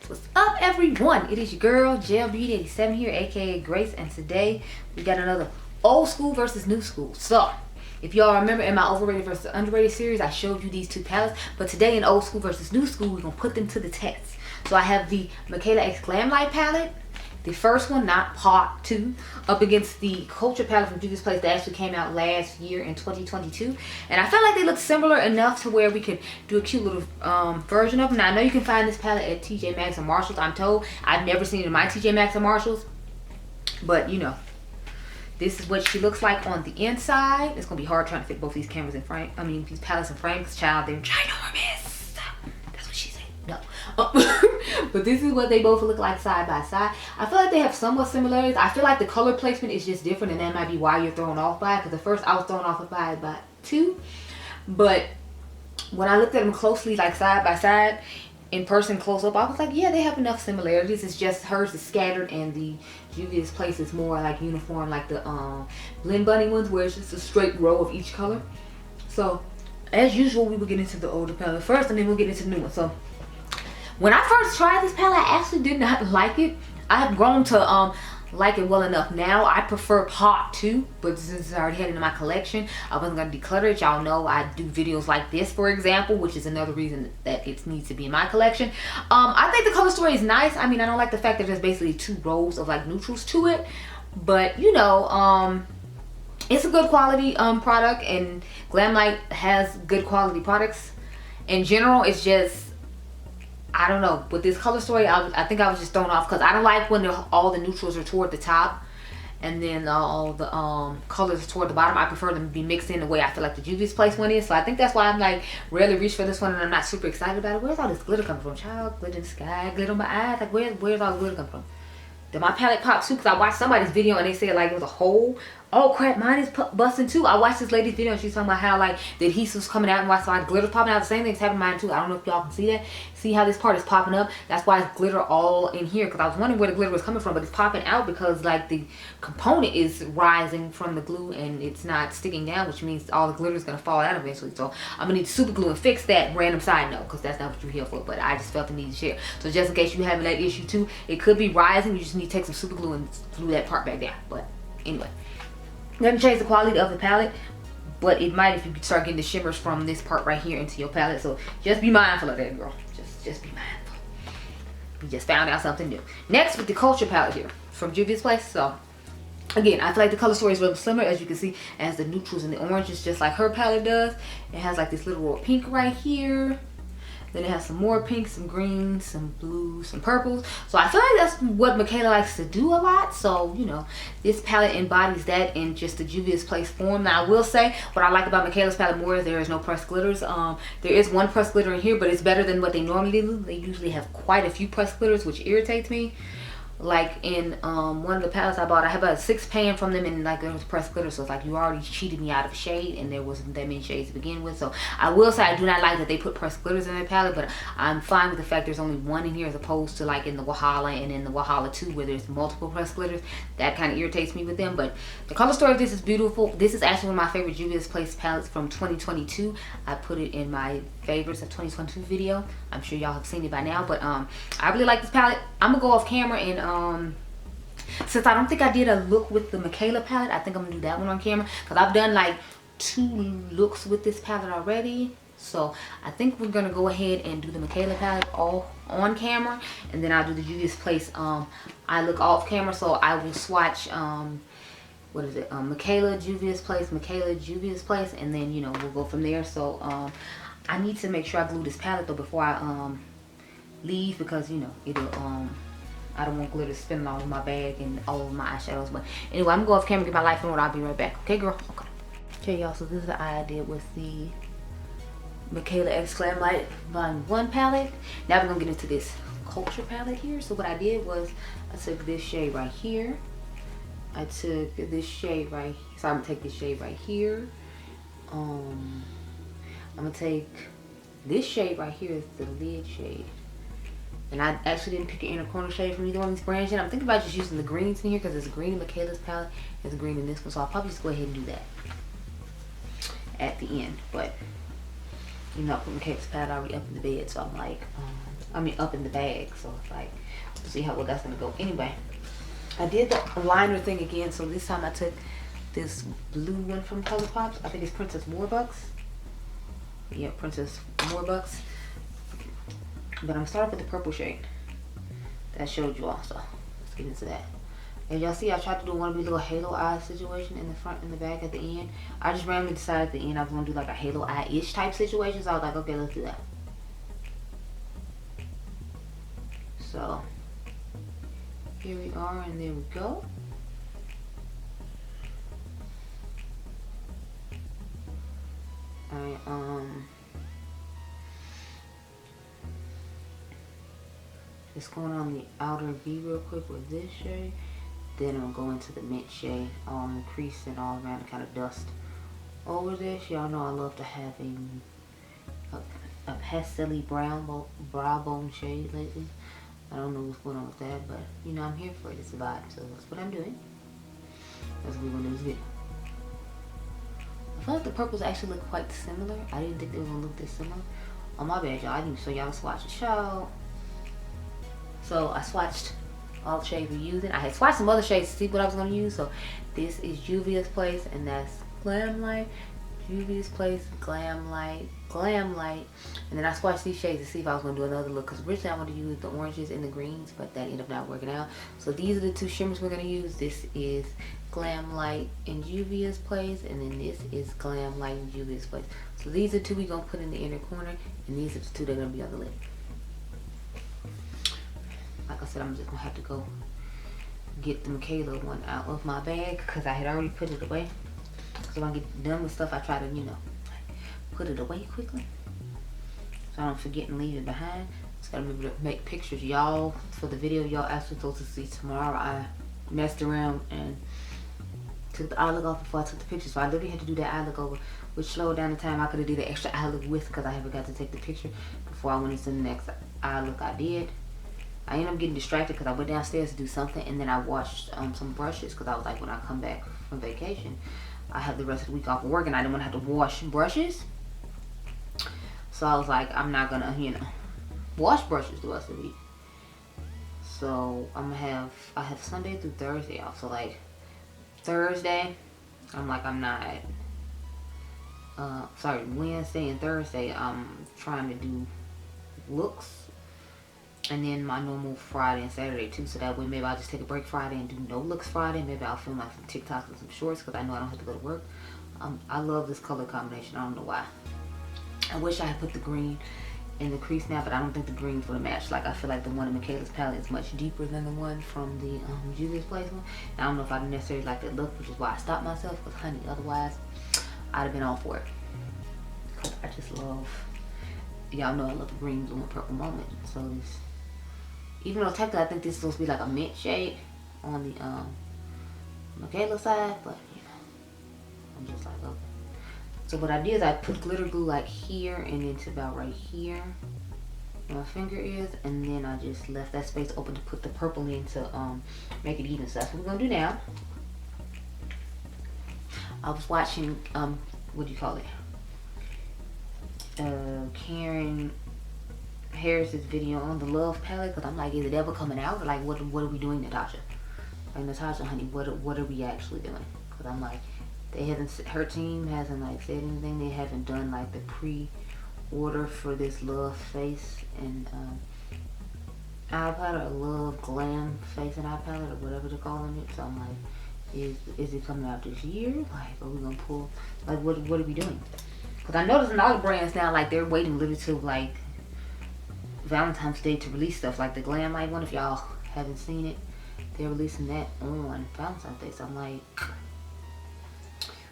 What's up, everyone? It is your girl GELBEAUTY 87 here, aka Grace, and today we got another old school versus new school. So if y'all remember in my overrated versus underrated series, I showed you these two palettes, but today in old school versus new school, we're gonna put them to the test. So I have the Mikayla X Glamlite palette, the first one, not part 2, up against the Culture palette from Juvia's Place that actually came out last year in 2022. And I felt like they look similar enough to where we could do a cute little version of them. Now, I know you can find this palette at TJ Maxx and Marshalls, I'm told. I've never seen it in my TJ Maxx and Marshalls. But, you know, this is what she looks like on the inside. It's going to be hard trying to fit both these cameras in frame. I mean, these palettes in frame, because, child, they're ginormous. That's what she said. No. But this is what they both look like side by side. I feel like they have somewhat similarities. I feel like the color placement is just different, and that might be why you're thrown off by it. Because at first I was thrown off by it by 2. But when I looked at them closely, like side by side, in person close up, I was like, yeah, they have enough similarities. It's just hers is scattered and the Juvia's Place is more like uniform, like the Blend Bunny ones, where it's just a straight row of each color. So as usual, we will get into the older palette first, and then we'll get into the new one. So when I first tried this palette, I actually did not like it. I have grown to like it well enough now. I prefer part 2, but since I already had it in my collection, I wasn't going to declutter it. Y'all know I do videos like this, for example, which is another reason that it needs to be in my collection. I think the color story is nice. I mean, I don't like the fact that there's basically 2 rows of like neutrals to it, but you know, it's a good quality product, and Glamlite has good quality products in general. It's just, I don't know, with this color story, I think I was just thrown off because I don't like when all the neutrals are toward the top and then all the colors are toward the bottom. I prefer them to be mixed in the way I feel like the Juvia's Place one is. So I think that's why I'm like rarely reach for this one, and I'm not super excited about it. Where's all this glitter coming from? Child, glitter in the sky, glitter on my eyes. Like where's all the glitter coming from? Did my palette pop too? Because I watched somebody's video and they said like it was a hole. Oh crap, mine is busting too. I watched this lady's video and she's talking about how like the adhesive was coming out and why so glitter's popping out. The same thing's happening to mine too. I don't know if y'all can see that. See how this part is popping up? That's why it's glitter all in here, because I was wondering where the glitter was coming from, but it's popping out because like the component is rising from the glue and it's not sticking down, which means all the glitter is going to fall out eventually. So I'm going to need super glue and fix that. Random side note, because that's not what you're here for, but I just felt the need to share. So just in case you having that issue too, it could be rising. You just need to take some super glue and glue that part back down. But anyway, doesn't change the quality of the palette, but it might if you start getting the shimmers from this part right here into your palette. So just be mindful of that, girl. Just be mindful. We just found out something new. Next, with the Culture palette here from Juvia's Place. So again, I feel like the color story is really similar. As you can see, it has the neutrals and the oranges just like her palette does. It has like this little row of pink right here. Then it has some more pinks, some greens, some blues, some purples. So I feel like that's what Mikayla likes to do a lot. So, you know, this palette embodies that in just the Juvia's Place form. Now, I will say what I like about Mikayla's palette more is there is no pressed glitters. There is one pressed glitter in here, but it's better than what they normally do. They usually have quite a few pressed glitters, which irritates me. Like in one of the palettes I bought, I have a 6 pan from them, and like there was pressed glitter, so it's like you already cheated me out of a shade, and there wasn't that many shades to begin with. So I will say I do not like that they put pressed glitters in their palette, but I'm fine with the fact there's only one in here as opposed to like in the Wahala and in the Wahala 2 where there's multiple pressed glitters. That kind of irritates me with them. But the color story of this is beautiful. This is actually one of my favorite Juvia's Place palettes from 2022. I put it in my favorites of 2022 video. I'm sure y'all have seen it by now, but I really like this palette. I'm gonna go off camera and since I don't think I did a look with the Mikayla palette, I think I'm gonna do that one on camera, because I've done like 2 looks with this palette already. So I think we're gonna go ahead and do the Mikayla palette all on camera, and then I'll do the Juvia's Place I look off camera. So I will swatch what is it, Mikayla, Juvia's Place, Mikayla, Juvia's Place, and then, you know, we'll go from there. So I need to make sure I glue this palette though before I leave, because, you know, it'll I don't want glitter spinning all over my bag and all over my eyeshadows. But anyway, I'm gonna go off camera, get my life in order. I'll be right back. Okay, girl? Okay, y'all, so this is the eye I did with the Mikayla X Glamlite Volume 1 palette. Now we're gonna get into this Culture palette here. So what I did was I took this shade right here. I took this shade right here. So I'm gonna take this shade right here. I'm gonna take this shade right here, is the lid shade. And I actually didn't pick an inner corner shade from either one of these brands yet. I'm thinking about just using the greens in here because there's a green in Mikayla's palette, there's a green in this one. So I'll probably just go ahead and do that at the end. But, you know, I put Mikayla's palette already up in the bed, so I'm like, I mean, up in the bag. So it's like, we'll see how well that's gonna go. Anyway, I did the liner thing again. So this time I took this blue one from ColourPop. I think it's Princess Warbucks. Yeah, Princess Warbucks. But I'm gonna start off with the purple shade that I showed you all. So let's get into that. And y'all see, I tried to do one of these little halo eye situation in the front and the back at the end. I just randomly decided at the end I was gonna do like a halo eye-ish type situation. So I was like, okay, let's do that. So here we are, and there we go. Just going on the outer V real quick with this shade. Then I'm going to the mint shade, all in the crease and all around to kind of dust over this. Y'all know I love to have a pastel-y brown brow bone shade lately. I don't know what's going on with that, but you know, I'm here for it. It's a vibe, so that's what I'm doing. That's what we're gonna do this video. I feel like the purples actually look quite similar. I didn't think they were gonna look this similar. Oh my bad, y'all. I didn't show y'all the swatch. So I swatched all the shades we're using. I had swatched some other shades to see what I was gonna use. So this is Juvia's Place, and that's Glamlite. Juvia's Place, Glamlite, Glamlite, and then I swatched these shades to see if I was gonna do another look, because originally I wanted to use the oranges and the greens, but that ended up not working out. So these are the two shimmers we're gonna use. This is Glamlite in Juvia's Place, and then this is Glamlite in Juvia's Place. So these are two we're gonna put in the inner corner, and these are the two that are gonna be on the lid. Like I said, I'm just gonna have to go get the Mikayla one out of my bag because I had already put it away. So when I get done with stuff, I try to, you know, put it away quickly so I don't forget and leave it behind. Just gotta remember to make pictures, y'all. For the video y'all actually supposed to see tomorrow, I messed around and took the eye look off before I took the picture. So I literally had to do that eye look over, which slowed down the time I could have did an extra eye look with, because I haven't got to take the picture before I went into the next eye look I did. I ended up getting distracted because I went downstairs to do something, and then I washed some brushes because I was like, when I come back from vacation, I have the rest of the week off of work and I didn't want to have to wash brushes. So I was like, I'm not gonna, you know, wash brushes the rest of the week. So I have Sunday through Thursday off. So like Thursday, I'm like, I'm not, Wednesday and Thursday, I'm trying to do looks. And then my normal Friday and Saturday too, so that way maybe I'll just take a break Friday and do no looks Friday. Maybe I'll film like some TikToks and some shorts because I know I don't have to go to work. I love this color combination. I don't know why. I wish I had put the green in the crease now, but I don't think the greens would have matched. Like, I feel like the one in Mikayla's palette is much deeper than the one from the Juvia's Place one. And I don't know if I necessarily like that look, which is why I stopped myself, because honey, otherwise I'd have been all for it. Because I just love, y'all know I love the green, blue, and purple moment. So this, even though technically I think this is supposed to be like a mint shade on the Mikayla side, but you know, I'm just like, okay. So what I did is I put glitter glue like here and then to about right here where my finger is, and then I just left that space open to put the purple in to make it even. So that's what we're gonna do now. I was watching what do you call it? Karen Harris's video on the Love palette, because I'm like, is it ever coming out? Or like, what are we doing, Natasha? Like, Natasha, honey, what are we actually doing? Because I'm like, they haven't, her team hasn't like said anything. They haven't done like the pre-order for this Love face and eye palette, or Love Glam face and eye palette, or whatever they're calling it. So I'm like, is it coming out this year? Like, are we gonna pull, like, what are we doing? Because I noticed in all the brands now, like, they're waiting literally to like Valentine's Day to release stuff. Like the Glamlite one, if y'all haven't seen it, they're releasing that on Valentine's Day. So I'm like,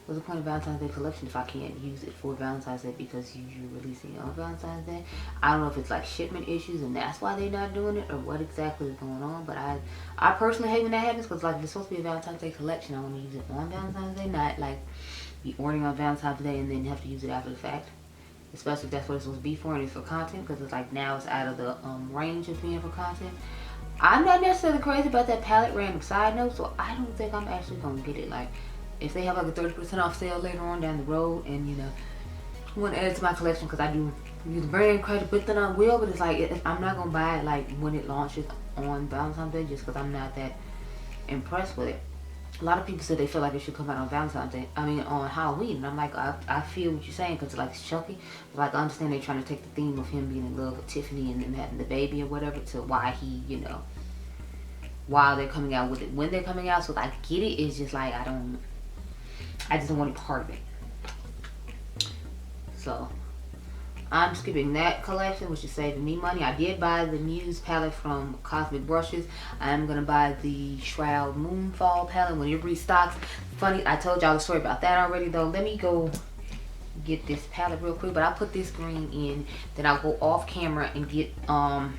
what's the point of Valentine's Day collection if I can't use it for Valentine's Day because you're releasing it on Valentine's Day? I don't know if it's like shipment issues and that's why they're not doing it, or what exactly is going on. But I personally hate when that happens, because like, if it's supposed to be a Valentine's Day collection, I want to use it on Valentine's Day, not like be ordering on Valentine's Day and then have to use it after the fact. Especially if that's what it's supposed to be for and it's for content, because it's like now it's out of the range of being for content. I'm not necessarily crazy about that palette, random side note, so I don't think I'm actually gonna get it. Like, if they have like a 30% off sale later on down the road, and you know, I want to add it to my collection, because I do use brand credit, but then I will. But it's like I'm not gonna buy it like when it launches on Valentine's Day, just because I'm not that impressed with it. A lot of people said they feel like it should come out on Valentine's Day. I mean, on Halloween. And I'm like, I feel what you're saying, because like it's chunky. But like, I understand they're trying to take the theme of him being in love with Tiffany and them having the baby or whatever to why he, you know, while they're coming out with it, when they're coming out. So I get it. It's just like I just don't want to part of it. So I'm skipping that collection, which is saving me money. I did buy the Muse palette from Cosmic Brushes. I'm going to buy the Shroud Moonfall palette when it restocks. Funny, I told y'all the story about that already though. Let me go get this palette real quick. But I'll put this green in. Then I'll go off camera and get, put my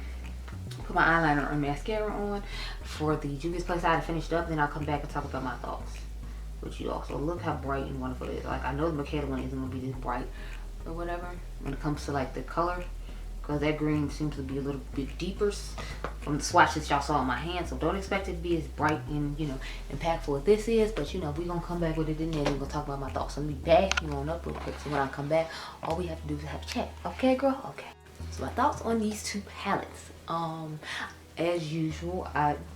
eyeliner or mascara on for the Juvia's Place I finished up. Then I'll come back and talk about my thoughts with you all. So look how bright and wonderful it is. Like, I know the Mikayla one isn't going to be this bright or whatever when it comes to like the color, because that green seems to be a little bit deeper from the swatches y'all saw on my hand. So don't expect it to be as bright and, you know, impactful as this is. But you know, we're gonna come back with it in there and we're gonna talk about my thoughts. So let me back you on up real quick, so when I come back all we have to do is have a chat. Okay girl? Okay. So my thoughts on these two palettes. As usual,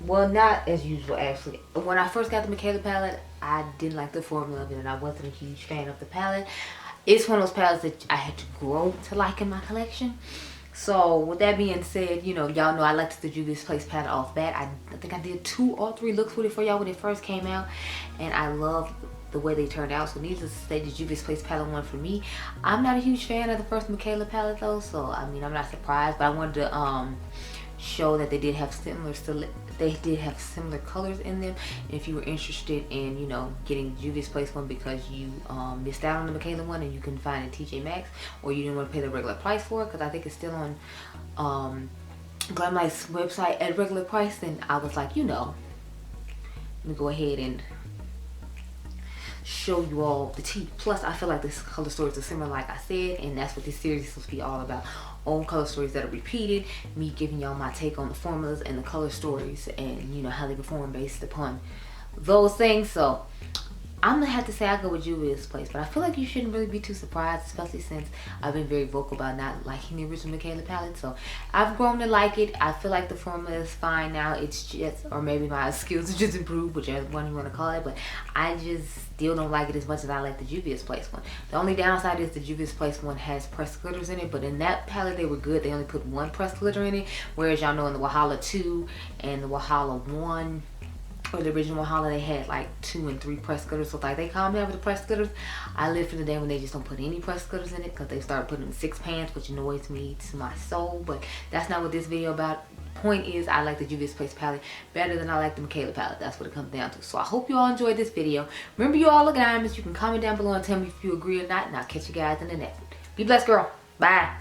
well, not as usual actually. When I first got the Mikayla palette, I didn't like the formula of it and I wasn't a huge fan of the palette. It's one of those palettes that I had to grow to like in my collection. So with that being said, you know, y'all know I liked the Juvia's Place palette off bat. I think I did 2 or 3 looks with it for y'all when it first came out, and I love the way they turned out. So needless to say, the Juvia's Place palette won for me. I'm not a huge fan of the first Mikayla palette though, so I mean, I'm not surprised, but I wanted to show that they did have similar colors in them. And if you were interested in, you know, getting Juvia's Place one because you missed out on the Mikayla one and you couldn't find it at TJ Maxx, or you didn't want to pay the regular price for it, because I think it's still on Glamlite's website at regular price, then I was like, you know, let me go ahead and show you all the tea. Plus I feel like this color stories are similar, like I said, and that's what this series is supposed to be all about. Own color stories that are repeated, me giving y'all my take on the formulas and the color stories, and you know how they perform based upon those things. So I'm gonna have to say I go with Juvia's Place, but I feel like you shouldn't really be too surprised, especially since I've been very vocal about not liking the original Mikayla palette. So I've grown to like it. I feel like the formula is fine now. It's just, or maybe my skills are just improved, whichever one you want to call it, but I just still don't like it as much as I like the Juvia's Place one. The only downside is the Juvia's Place one has pressed glitters in it, but in that palette they were good. They only put 1 pressed glitter in it, whereas y'all know in the Wahala 2 and the Wahala 1, or the original Wahala, they had like 2 and 3 pressed glitters. So like, they calmed down with the pressed glitters. I live for the day when they just don't put any pressed glitters in it, because they start putting 6 pans, which annoys me to my soul. But that's not what this video about. Point is, I like the Juvia's Place palette better than I like the Mikayla palette. That's what it comes down to. So I hope you all enjoyed this video. Remember, you all are diamonds. You can comment down below and tell me if you agree or not, and I'll catch you guys in the next one. Be blessed, girl. Bye.